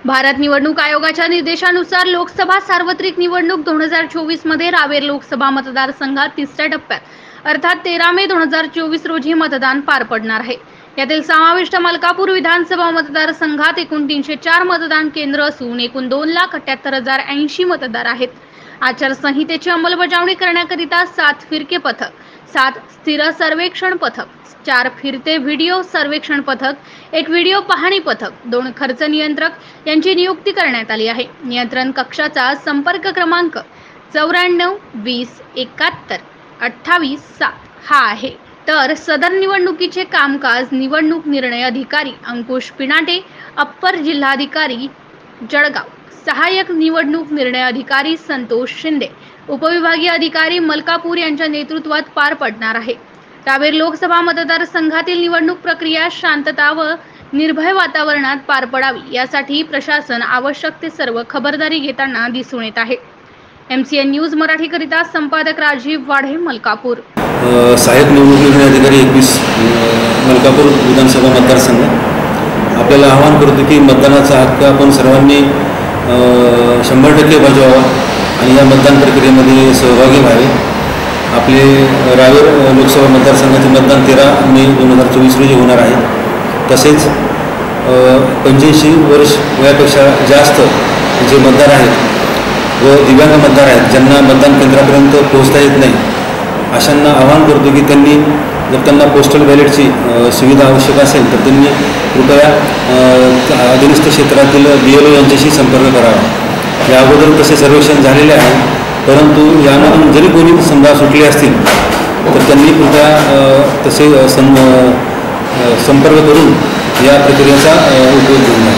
भारत निवडणूक आयोगाच्या निर्देशानुसार लोकसभा सार्वत्रिक निवडणूक 2024 मध्ये रावेर लोकसभा मतदारसंघात तिसऱ्या टप्प्यात अर्थात 13 मे 2024 रोजी मतदान पार पडणार आहे। यातील समाविष्ट मलकापूर विधानसभा मतदारसंघात एकूण 304 मतदान केंद्र असून एकूण 2,78,080 मतदार आहेत। आचारसंहितेची अंमलबजावणी करण्याकरिता 7 फिरके पथक, 7 स्थिर सर्वेक्षण पथक, 4 फिरते व्हिडिओ सर्वेक्षण पथक, 1 व्हिडिओ पाहणी पथक, 2 खर्च नियंत्रक यांची नियुक्ती करण्यात आली आहे। नियंत्रण कक्षाचा संपर्क क्रमांक 94 20 71 28 7 हा आहे। तर सदर निवडणुकीचे कामकाज निवडणूक निर्णय अधिकारी अंकुश पिनाटे, अप्पर जिल्हाधिकारी जळगाव, सहाय्यक निवडणूक निर्णय अधिकारी संतोष शिंदे, उपविभागीय अधिकारी मलकापूर यांच्या नेतृत्वात पार पडणार आहे। रावेर लोकसभा मतदारसंघातील निवडणूक प्रक्रिया शांतता व निर्भय वातावरणात पार पडावी यासाठी प्रशासन आवश्यक ते सर्व खबरदारी घेताना दिसून येत आहे। MCN न्यूज मराठी करिता संपादक राजीव वाढे, मलकापूर। सहाय्यक निवडणूक निर्णय अधिकारी 21 मलकापूर विधानसभा मतदारसंघ आपल्याला आवाहन करतो की मतदानाचा हक्क आपण सर्वांनी 100% बजावावा आणि या मतदान प्रक्रियेमध्ये सहभागी व्हावे। आपले रावेर लोकसभा मतदारसंघाचे मतदान 13 मे 2024 रोजी होणार आहे। तसेच 85 वर्ष वयापेक्षा जास्त जे मतदार आहेत व दिव्यांग मतदार आहेत ज्यांना मतदान केंद्रापर्यंत पोहोचता येत नाही, अशांना आवाहन करतो की त्यांनी जर त्यांना पोस्टल बॅलेटची सुविधा आवश्यक असेल तर त्यांनी कृपया अधीनस्थ क्षेत्रातील BLO यांच्याशी संपर्क करावा। या अगोदर तसे सर्वेक्षण झालेले आहे, परंतु यामधून जरी कोणी समजा सुटले असतील तर त्यांनी कृपया तसे संपर्क करून या प्रक्रियेचा उपयोग घेऊ नये।